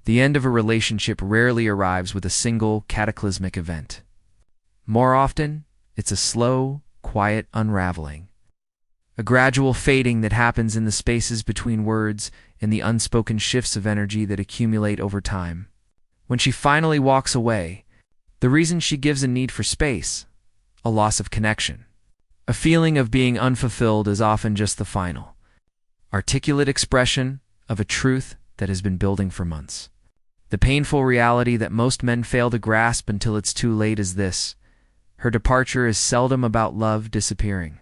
The end of a relationship rarely arrives with a single cataclysmic event. More often, it's a slow, quiet unraveling. A gradual fading that happens in the spaces between words and the unspoken shifts of energy that accumulate over time. When she finally walks away, the reason she gives a need for space, a loss of connection. A feeling of being unfulfilled is often just the final, articulate expression of a truth that has been building for months. The painful reality that most men fail to grasp until it's too late is this: her departure is seldom about love disappearing.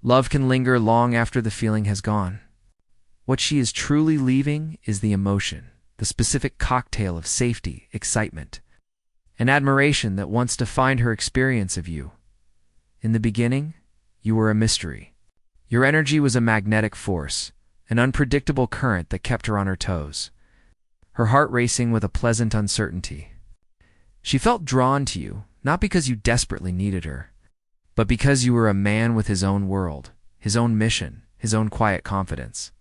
Love can linger long after the feeling has gone. What she is truly leaving is the emotion, the specific cocktail of safety, excitement, and admiration that once defined her experience of you. In the beginning, you were a mystery. Your energy was a magnetic force, an unpredictable current that kept her on her toes, her heart racing with a pleasant uncertainty. She felt drawn to you, not because you desperately needed her, but because you were a man with his own world, his own mission, his own quiet confidence.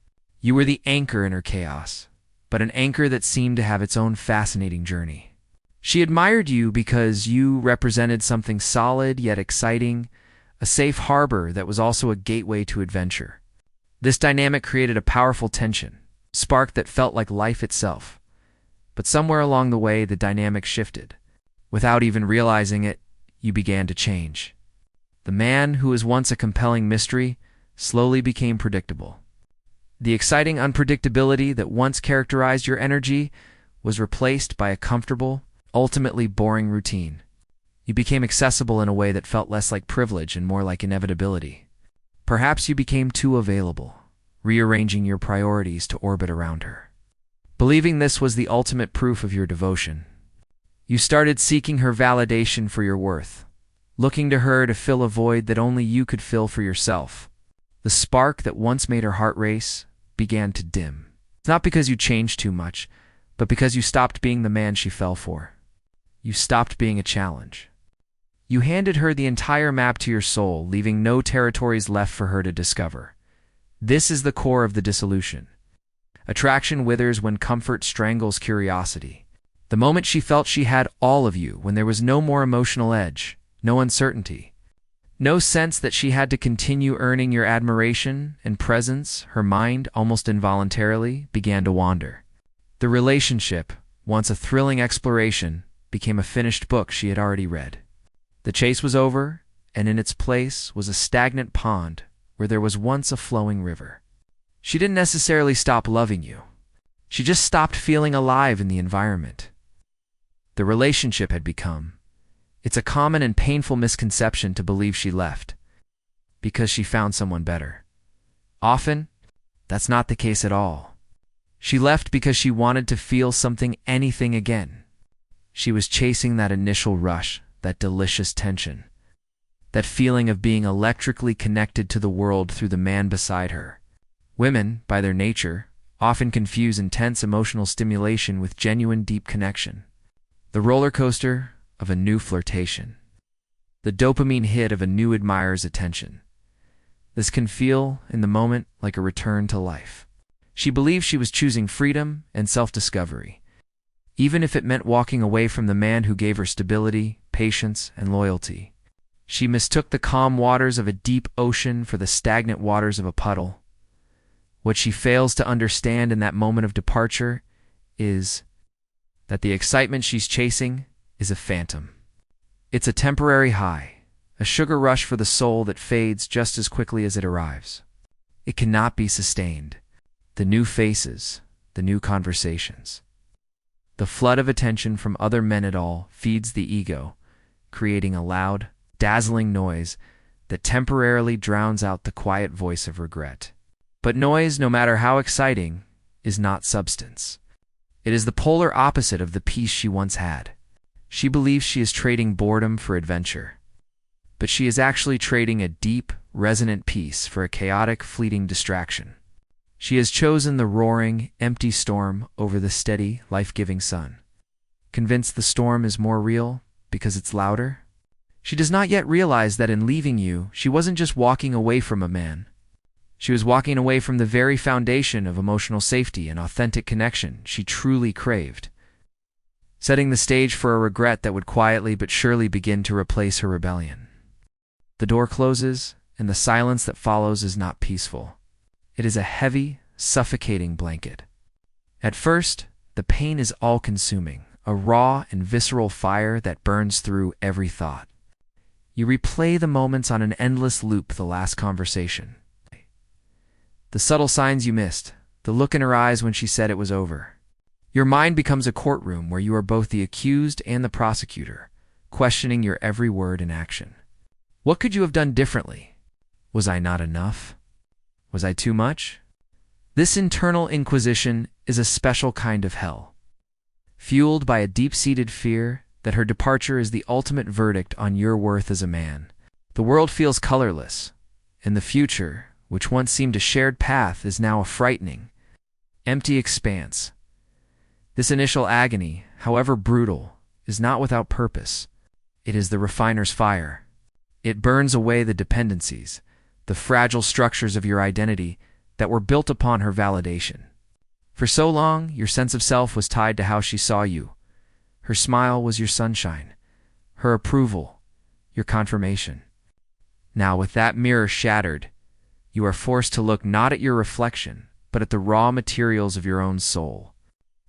You were the anchor in her chaos, but an anchor that seemed to have its own fascinating journey. She admired you because you represented something solid yet exciting, a safe harbor that was also a gateway to adventure. This dynamic created a powerful tension, a spark that felt like life itself. But somewhere along the way, the dynamic shifted. Without even realizing it, you began to change. The man who was once a compelling mystery slowly became predictable. The exciting unpredictability that once characterized your energy was replaced by a comfortable, ultimately boring routine. You became accessible in a way that felt less like privilege and more like inevitability. Perhaps you became too available, rearranging your priorities to orbit around her. Believing this was the ultimate proof of your devotion, you started seeking her validation for your worth, looking to her to fill a void that only you could fill for yourself. The spark that once made her heart race began to dim. Not because you changed too much, but because you stopped being the man she fell for. You stopped being a challenge. You handed her the entire map to your soul, leaving no territories left for her to discover. This is the core of the dissolution. Attraction withers when comfort strangles curiosity. The moment she felt she had all of you, when there was no more emotional edge, no uncertainty, no sense that she had to continue earning your admiration and presence, her mind, almost involuntarily, began to wander. The relationship, once a thrilling exploration, became a finished book she had already read. The chase was over, and in its place was a stagnant pond where there was once a flowing river. She didn't necessarily stop loving you. She just stopped feeling alive in the environment. The relationship had become. It's a common and painful misconception to believe she left because she found someone better. Often, that's not the case at all. She left because she wanted to feel something, anything again. She was chasing that initial rush, that delicious tension, that feeling of being electrically connected to the world through the man beside her. Women, by their nature, often confuse intense emotional stimulation with genuine deep connection. The roller coaster of a new flirtation. The dopamine hit of a new admirer's attention. This can feel, in the moment, like a return to life. She believed she was choosing freedom and self-discovery, even if it meant walking away from the man who gave her stability, patience, and loyalty. She mistook the calm waters of a deep ocean for the stagnant waters of a puddle. What she fails to understand in that moment of departure is that the excitement she's chasing is a phantom. It's a temporary high, a sugar rush for the soul that fades just as quickly as it arrives. It cannot be sustained. The new faces, the new conversations, the flood of attention from other men it all feeds the ego, creating a loud, dazzling noise that temporarily drowns out the quiet voice of regret. But noise, no matter how exciting, is not substance. It is the polar opposite of the peace she once had. She believes she is trading boredom for adventure, but she is actually trading a deep, resonant peace for a chaotic, fleeting distraction. She has chosen the roaring, empty storm over the steady, life-giving sun. Convinced the storm is more real because it's louder? She does not yet realize that in leaving you, she wasn't just walking away from a man. She was walking away from the very foundation of emotional safety and authentic connection she truly craved, setting the stage for a regret that would quietly but surely begin to replace her rebellion. The door closes, and the silence that follows is not peaceful. It is a heavy, suffocating blanket. At first, the pain is all-consuming, a raw and visceral fire that burns through every thought. You replay the moments on an endless loop, the last conversation, the subtle signs you missed, the look in her eyes when she said it was over. Your mind becomes a courtroom where you are both the accused and the prosecutor, questioning your every word and action. What could you have done differently? Was I not enough? Was I too much? This internal inquisition is a special kind of hell, fueled by a deep-seated fear that her departure is the ultimate verdict on your worth as a man. The world feels colorless, and the future, which once seemed a shared path, is now a frightening, empty expanse. This initial agony, however brutal, is not without purpose. It is the refiner's fire. It burns away the dependencies, the fragile structures of your identity that were built upon her validation. For so long, your sense of self was tied to how she saw you. Her smile was your sunshine, her approval, your confirmation. Now, with that mirror shattered, you are forced to look not at your reflection, but at the raw materials of your own soul.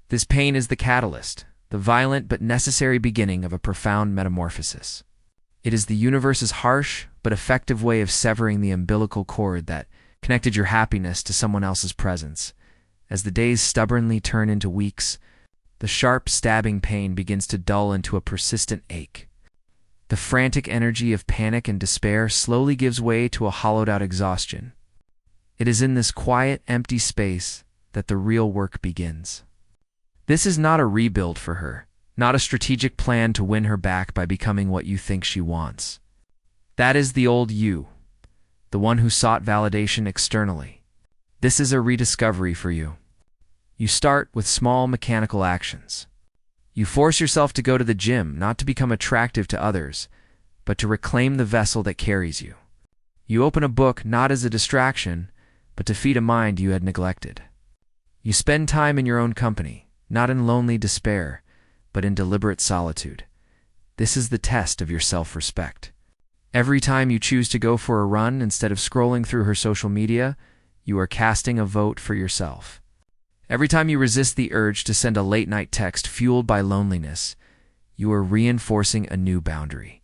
This pain is the catalyst, the violent but necessary beginning of a profound metamorphosis. It is the universe's harsh but effective way of severing the umbilical cord that connected your happiness to someone else's presence. As the days stubbornly turn into weeks, the sharp, stabbing pain begins to dull into a persistent ache. The frantic energy of panic and despair slowly gives way to a hollowed-out exhaustion. It is in this quiet, empty space that the real work begins. This is not a rebuild for her, not a strategic plan to win her back by becoming what you think she wants. That is the old you, the one who sought validation externally. This is a rediscovery for you. You start with small mechanical actions. You force yourself to go to the gym, not to become attractive to others, but to reclaim the vessel that carries you. You open a book not as a distraction, but to feed a mind you had neglected. You spend time in your own company, not in lonely despair, but in deliberate solitude. This is the test of your self-respect. Every time you choose to go for a run instead of scrolling through her social media, you are casting a vote for yourself. Every time you resist the urge to send a late-night text fueled by loneliness, you are reinforcing a new boundary.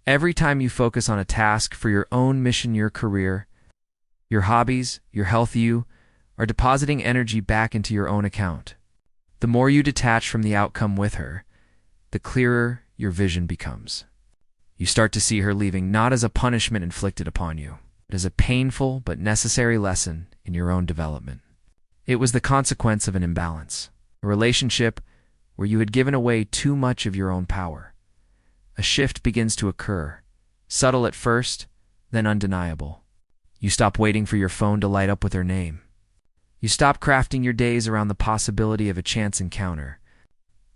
Every time you focus on a task for your own mission, your career, your hobbies, your health, you are depositing energy back into your own account. The more you detach from the outcome with her, the clearer your vision becomes. You start to see her leaving not as a punishment inflicted upon you, but as a painful but necessary lesson in your own development. It was the consequence of an imbalance, a relationship where you had given away too much of your own power. A shift begins to occur, subtle at first, then undeniable. You stop waiting for your phone to light up with her name. You stop crafting your days around the possibility of a chance encounter.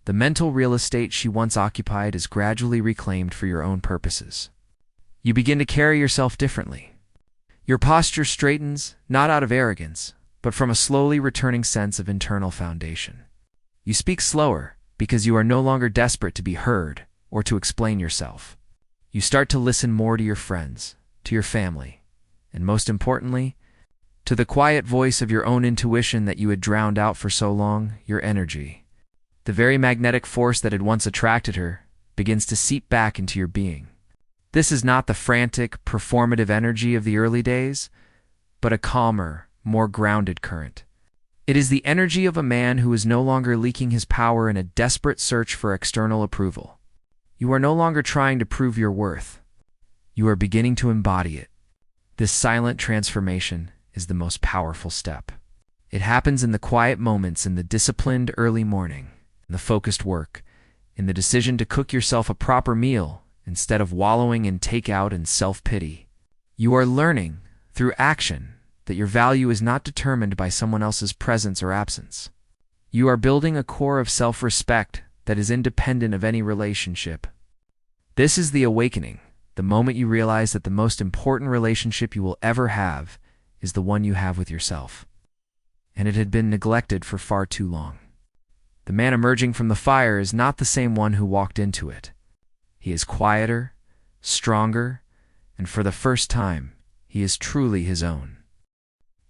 The mental real estate she once occupied is gradually reclaimed for your own purposes. You begin to carry yourself differently. Your posture straightens, not out of arrogance, but from a slowly returning sense of internal foundation. You speak slower because you are no longer desperate to be heard or to explain yourself. You start to listen more to your friends, to your family, and most importantly, to the quiet voice of your own intuition that you had drowned out for so long, your energy. The very magnetic force that had once attracted her begins to seep back into your being. This is not the frantic, performative energy of the early days, but a calmer, more grounded current. It is the energy of a man who is no longer leaking his power in a desperate search for external approval. You are no longer trying to prove your worth. You are beginning to embody it. This silent transformation is the most powerful step. It happens in the quiet moments, in the disciplined early morning, in the focused work, in the decision to cook yourself a proper meal instead of wallowing in takeout and self-pity. You are learning, through action, that your value is not determined by someone else's presence or absence. You are building a core of self-respect that is independent of any relationship. This is the awakening, the moment you realize that the most important relationship you will ever have is the one you have with yourself. And it had been neglected for far too long. The man emerging from the fire is not the same one who walked into it. He is quieter, stronger, and for the first time, he is truly his own.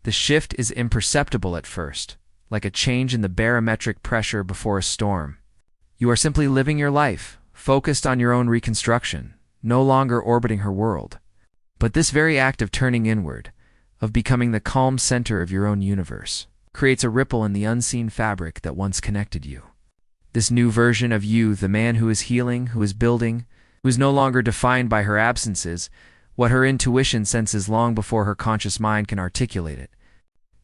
The shift is imperceptible at first, like a change in the barometric pressure before a storm. You are simply living your life, focused on your own reconstruction, no longer orbiting her world. But this very act of turning inward, of becoming the calm center of your own universe, creates a ripple in the unseen fabric that once connected you. This new version of you, the man who is healing, who is building, who is no longer defined by her absences, what her intuition senses long before her conscious mind can articulate it.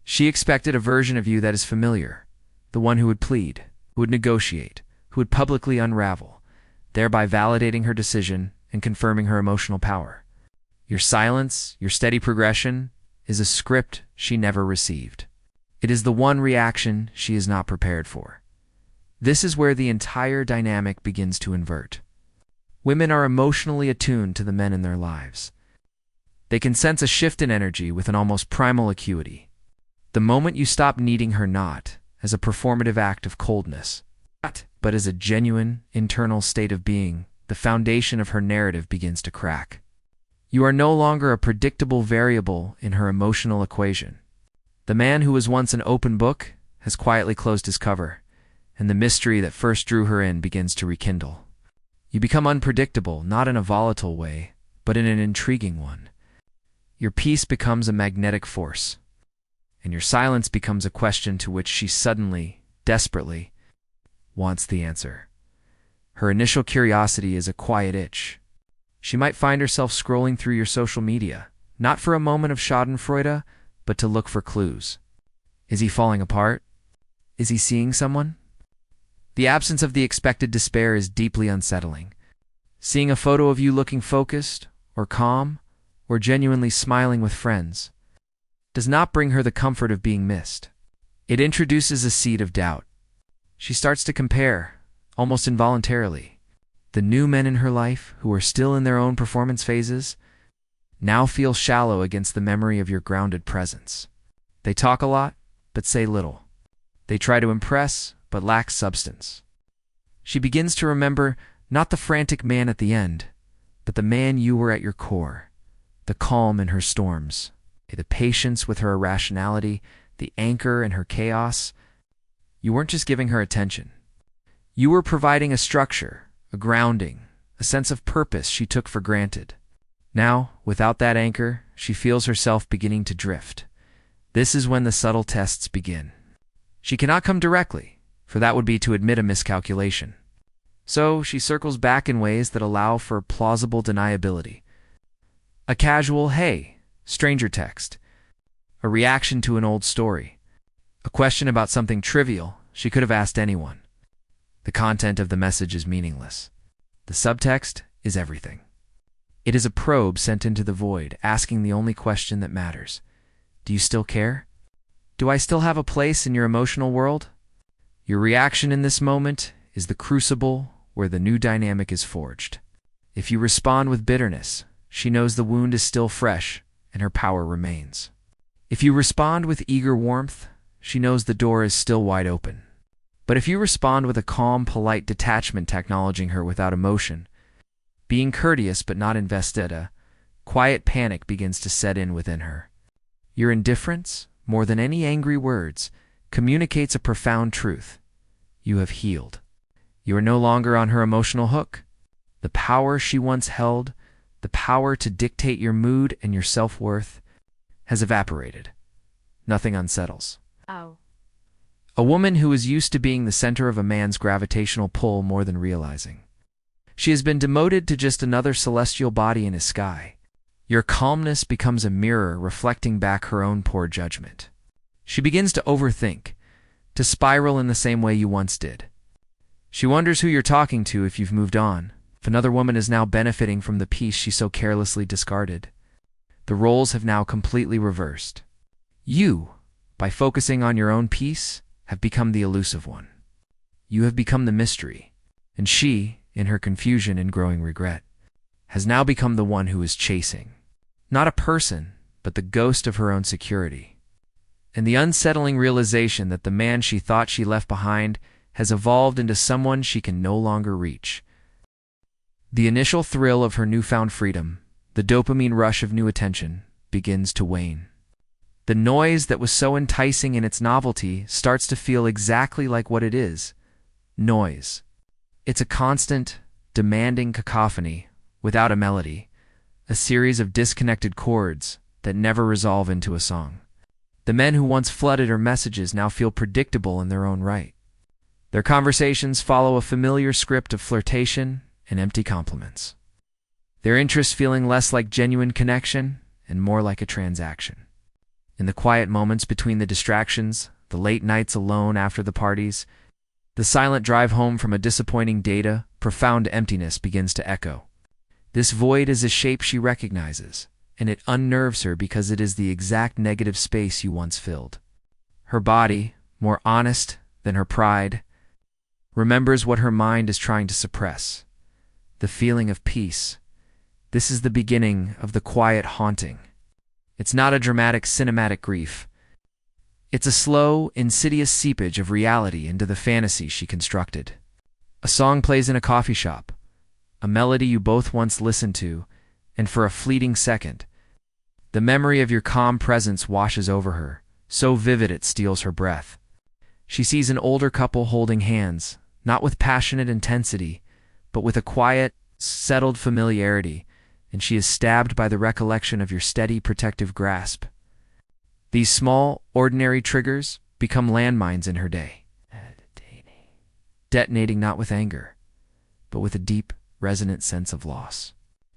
She expected a version of you that is familiar, the one who would plead, who would negotiate, who would publicly unravel, thereby validating her decision and confirming her emotional power. Your silence, your steady progression, is a script she never received. It is the one reaction she is not prepared for. This is where the entire dynamic begins to invert. Women are emotionally attuned to the men in their lives. They can sense a shift in energy with an almost primal acuity. The moment you stop needing her not as a performative act of coldness, but as a genuine, internal state of being, the foundation of her narrative begins to crack. You are no longer a predictable variable in her emotional equation. The man who was once an open book has quietly closed his cover, and the mystery that first drew her in begins to rekindle. You become unpredictable, not in a volatile way, but in an intriguing one. Your peace becomes a magnetic force, and your silence becomes a question to which she suddenly, desperately, wants the answer. Her initial curiosity is a quiet itch. She might find herself scrolling through your social media, not for a moment of schadenfreude, but to look for clues. Is he falling apart? Is he seeing someone? The absence of the expected despair is deeply unsettling. Seeing a photo of you looking focused, or calm, or genuinely smiling with friends, does not bring her the comfort of being missed. It introduces a seed of doubt. She starts to compare, almost involuntarily. The new men in her life, who are still in their own performance phases, now feel shallow against the memory of your grounded presence. They talk a lot, but say little. They try to impress, but lack substance. She begins to remember not the frantic man at the end, but the man you were at your core, the calm in her storms, the patience with her irrationality, the anchor in her chaos. You weren't just giving her attention. You were providing a structure, a grounding, a sense of purpose she took for granted. Now, without that anchor, she feels herself beginning to drift. This is when the subtle tests begin. She cannot come directly, for that would be to admit a miscalculation. So she circles back in ways that allow for plausible deniability. A casual, "Hey," stranger text. A reaction to an old story. A question about something trivial she could have asked anyone. The content of the message is meaningless. The subtext is everything. It is a probe sent into the void, asking the only question that matters. Do you still care? Do I still have a place in your emotional world? Your reaction in this moment is the crucible where the new dynamic is forged. If you respond with bitterness, she knows the wound is still fresh and her power remains. If you respond with eager warmth, she knows the door is still wide open. But if you respond with a calm, polite detachment acknowledging her without emotion, being courteous but not invested, a quiet panic begins to set in within her. Your indifference, more than any angry words, communicates a profound truth. You have healed. You are no longer on her emotional hook. The power she once held, the power to dictate your mood and your self-worth, has evaporated. Nothing unsettles. Oh. A woman who is used to being the center of a man's gravitational pull more than realizing. She has been demoted to just another celestial body in his sky. Your calmness becomes a mirror reflecting back her own poor judgment. She begins to overthink, to spiral in the same way you once did. She wonders who you're talking to if you've moved on, if another woman is now benefiting from the peace she so carelessly discarded. The roles have now completely reversed. You, by focusing on your own peace, have become the elusive one. You have become the mystery, and she, in her confusion and growing regret, has now become the one who is chasing. Not a person, but the ghost of her own security. And the unsettling realization that the man she thought she left behind has evolved into someone she can no longer reach. The initial thrill of her newfound freedom, the dopamine rush of new attention, begins to wane. The noise that was so enticing in its novelty starts to feel exactly like what it is: noise. It's a constant, demanding cacophony without a melody, a series of disconnected chords that never resolve into a song. The men who once flooded her messages now feel predictable in their own right. Their conversations follow a familiar script of flirtation and empty compliments, their interests feeling less like genuine connection and more like a transaction. In the quiet moments between the distractions, the late nights alone after the parties, the silent drive home from a disappointing date, a profound emptiness begins to echo. This void is a shape she recognizes, and it unnerves her because it is the exact negative space you once filled. Her body, more honest than her pride, remembers what her mind is trying to suppress: the feeling of peace. This is the beginning of the quiet haunting. It's not a dramatic, cinematic grief. It's a slow, insidious seepage of reality into the fantasy she constructed. A song plays in a coffee shop, a melody you both once listened to, and for a fleeting second, the memory of your calm presence washes over her, so vivid it steals her breath. She sees an older couple holding hands, not with passionate intensity, but with a quiet, settled familiarity, and she is stabbed by the recollection of your steady, protective grasp. These small, ordinary triggers become landmines in her day, detonating not with anger, but with a deep, resonant sense of loss.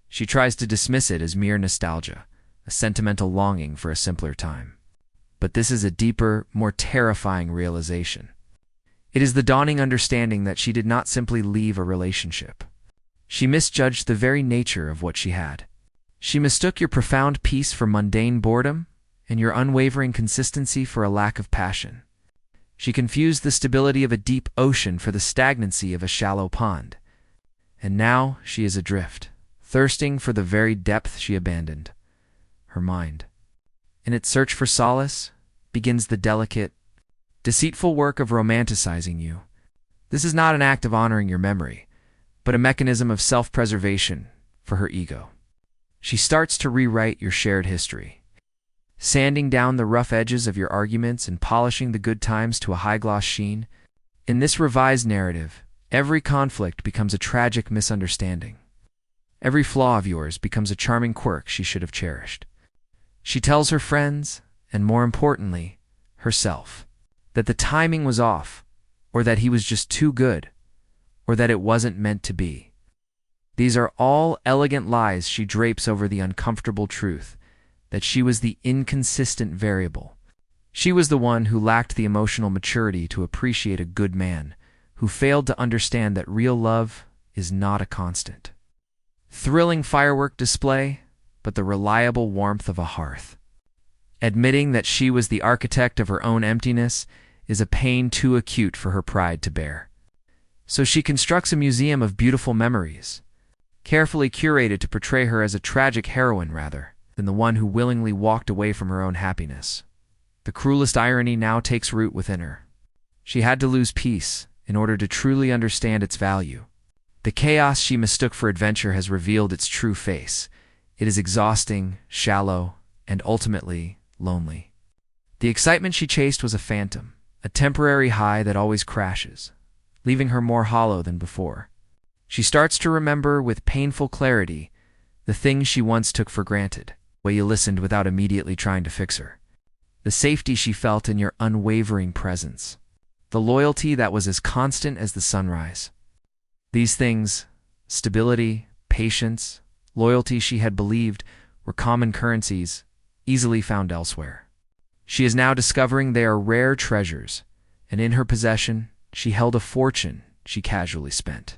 She tries to dismiss it as mere nostalgia, a sentimental longing for a simpler time. But this is a deeper, more terrifying realization. It is the dawning understanding that she did not simply leave a relationship. She misjudged the very nature of what she had. She mistook your profound peace for mundane boredom and your unwavering consistency for a lack of passion. She confused the stability of a deep ocean for the stagnancy of a shallow pond. And now she is adrift, thirsting for the very depth she abandoned: her mind. In its search for solace begins the delicate, deceitful work of romanticizing you. This is not an act of honoring your memory, but a mechanism of self-preservation for her ego. She starts to rewrite your shared history, sanding down the rough edges of your arguments and polishing the good times to a high-gloss sheen. In this revised narrative, every conflict becomes a tragic misunderstanding. Every flaw of yours becomes a charming quirk she should have cherished. She tells her friends, and more importantly, herself, that the timing was off, or that he was just too good, or that it wasn't meant to be. These are all elegant lies she drapes over the uncomfortable truth that she was the inconsistent variable. She was the one who lacked the emotional maturity to appreciate a good man, who failed to understand that real love is not a constant, thrilling firework display, but the reliable warmth of a hearth. Admitting that she was the architect of her own emptiness is a pain too acute for her pride to bear. So she constructs a museum of beautiful memories, carefully curated to portray her as a tragic heroine rather than the one who willingly walked away from her own happiness. The cruelest irony now takes root within her. She had to lose peace in order to truly understand its value. The chaos she mistook for adventure has revealed its true face. It is exhausting, shallow, and ultimately lonely. The excitement she chased was a phantom, a temporary high that always crashes, leaving her more hollow than before. She starts to remember with painful clarity the things she once took for granted, where you listened without immediately trying to fix her, the safety she felt in your unwavering presence, the loyalty that was as constant as the sunrise. These things, stability, patience, loyalty, she had believed were common currencies, easily found elsewhere. She is now discovering they are rare treasures, and in her possession she held a fortune she casually spent.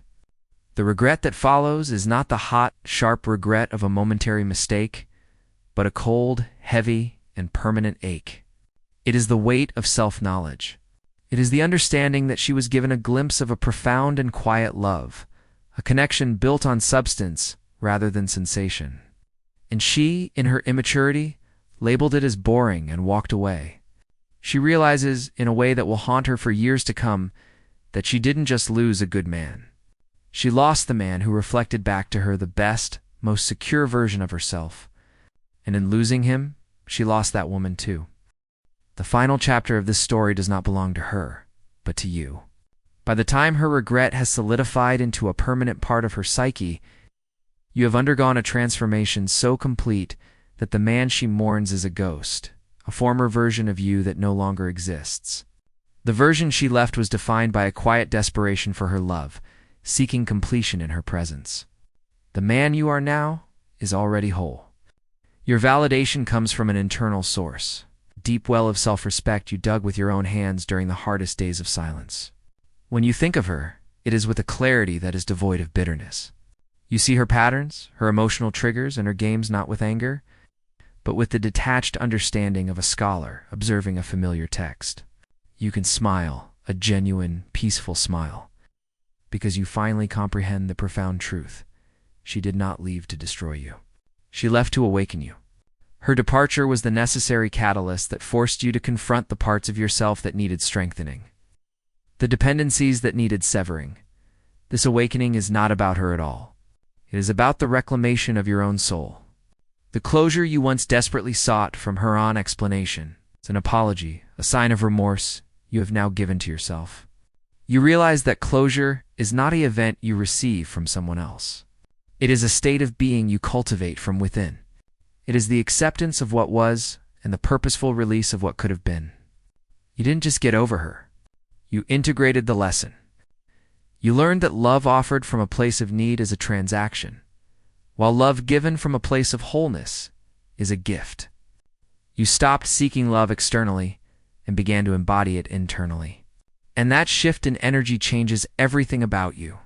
The regret that follows is not the hot, sharp regret of a momentary mistake, but a cold, heavy, and permanent ache. It is the weight of self-knowledge. It is the understanding that she was given a glimpse of a profound and quiet love, a connection built on substance rather than sensation. And she, in her immaturity, labeled it as boring, and walked away. She realizes, in a way that will haunt her for years to come, that she didn't just lose a good man. She lost the man who reflected back to her the best, most secure version of herself. And in losing him, she lost that woman too. The final chapter of this story does not belong to her, but to you. By the time her regret has solidified into a permanent part of her psyche, you have undergone a transformation so complete that the man she mourns is a ghost, a former version of you that no longer exists. The version she left was defined by a quiet desperation for her love, seeking completion in her presence. The man you are now is already whole. Your validation comes from an internal source, a deep well of self-respect you dug with your own hands during the hardest days of silence. When you think of her, it is with a clarity that is devoid of bitterness. You see her patterns, her emotional triggers, and her games not with anger, but with the detached understanding of a scholar observing a familiar text. You can smile, a genuine, peaceful smile, because you finally comprehend the profound truth. She did not leave to destroy you. She left to awaken you. Her departure was the necessary catalyst that forced you to confront the parts of yourself that needed strengthening, the dependencies that needed severing. This awakening is not about her at all. It is about the reclamation of your own soul. The closure you once desperately sought from her on explanation, it's an apology, a sign of remorse you have now given to yourself. You realize that closure is not an event you receive from someone else. It is a state of being you cultivate from within. It is the acceptance of what was and the purposeful release of what could have been. You didn't just get over her. You integrated the lesson. You learned that love offered from a place of need is a transaction, while love given from a place of wholeness is a gift. You stopped seeking love externally and began to embody it internally. And that shift in energy changes everything about you.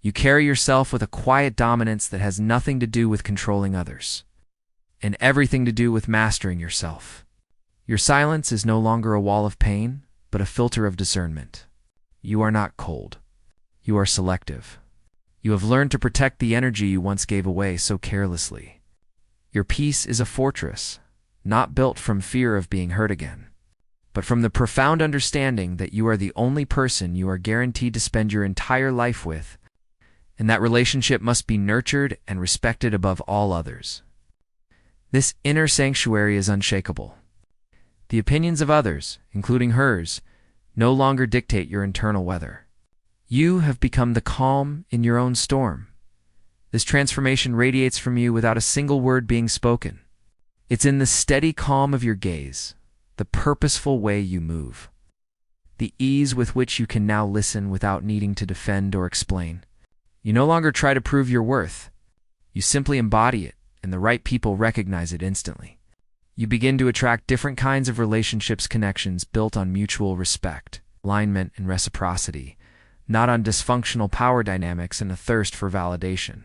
You carry yourself with a quiet dominance that has nothing to do with controlling others, and everything to do with mastering yourself. Your silence is no longer a wall of pain, but a filter of discernment. You are not cold. You are selective. You have learned to protect the energy you once gave away so carelessly. Your peace is a fortress, not built from fear of being hurt again, but from the profound understanding that you are the only person you are guaranteed to spend your entire life with, and that relationship must be nurtured and respected above all others. This inner sanctuary is unshakable. The opinions of others, including hers, no longer dictate your internal weather. You have become the calm in your own storm. This transformation radiates from you without a single word being spoken. It's in the steady calm of your gaze, the purposeful way you move, the ease with which you can now listen without needing to defend or explain. You no longer try to prove your worth. You simply embody it, and the right people recognize it instantly. You begin to attract different kinds of relationships, connections built on mutual respect, alignment, and reciprocity, not on dysfunctional power dynamics and a thirst for validation.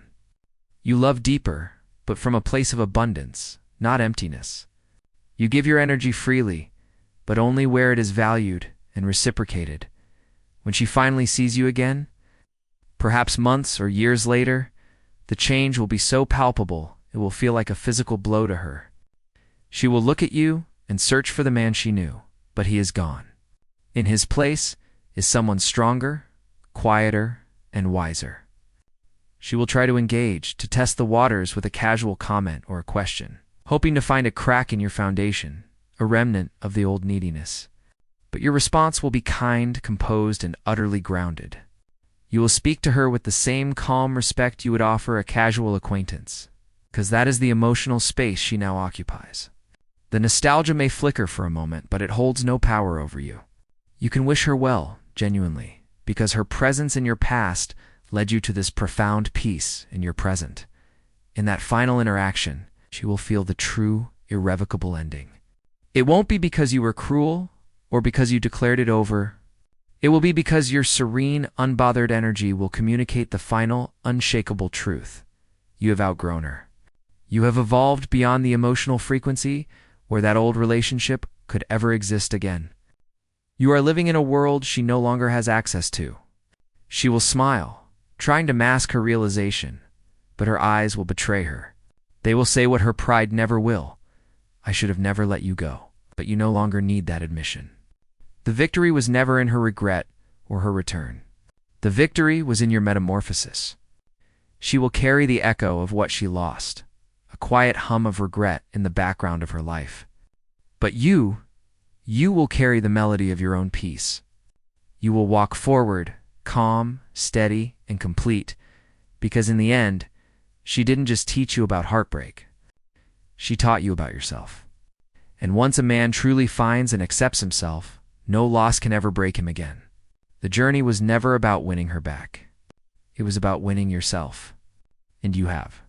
You love deeper, but from a place of abundance, not emptiness. You give your energy freely, but only where it is valued and reciprocated. When she finally sees you again, perhaps months or years later, the change will be so palpable it will feel like a physical blow to her. She will look at you and search for the man she knew, but he is gone. In his place is someone stronger, quieter, and wiser. She will try to engage, to test the waters with a casual comment or a question, hoping to find a crack in your foundation, a remnant of the old neediness. But your response will be kind, composed, and utterly grounded. You will speak to her with the same calm respect you would offer a casual acquaintance, because that is the emotional space she now occupies. The nostalgia may flicker for a moment, but it holds no power over you. You can wish her well, genuinely, because her presence in your past led you to this profound peace in your present. In that final interaction, she will feel the true, irrevocable ending. It won't be because you were cruel or because you declared it over. It will be because your serene, unbothered energy will communicate the final, unshakable truth. You have outgrown her. You have evolved beyond the emotional frequency where that old relationship could ever exist again. You are living in a world she no longer has access to. She will smile, trying to mask her realization, but her eyes will betray her. They will say what her pride never will. I should have never let you go, but you no longer need that admission. The victory was never in her regret or her return. The victory was in your metamorphosis. She will carry the echo of what she lost, a quiet hum of regret in the background of her life. But you will carry the melody of your own peace. You will walk forward, calm, steady, and complete, because in the end, she didn't just teach you about heartbreak. She taught you about yourself. And once a man truly finds and accepts himself, no loss can ever break him again. The journey was never about winning her back. It was about winning yourself. And you have.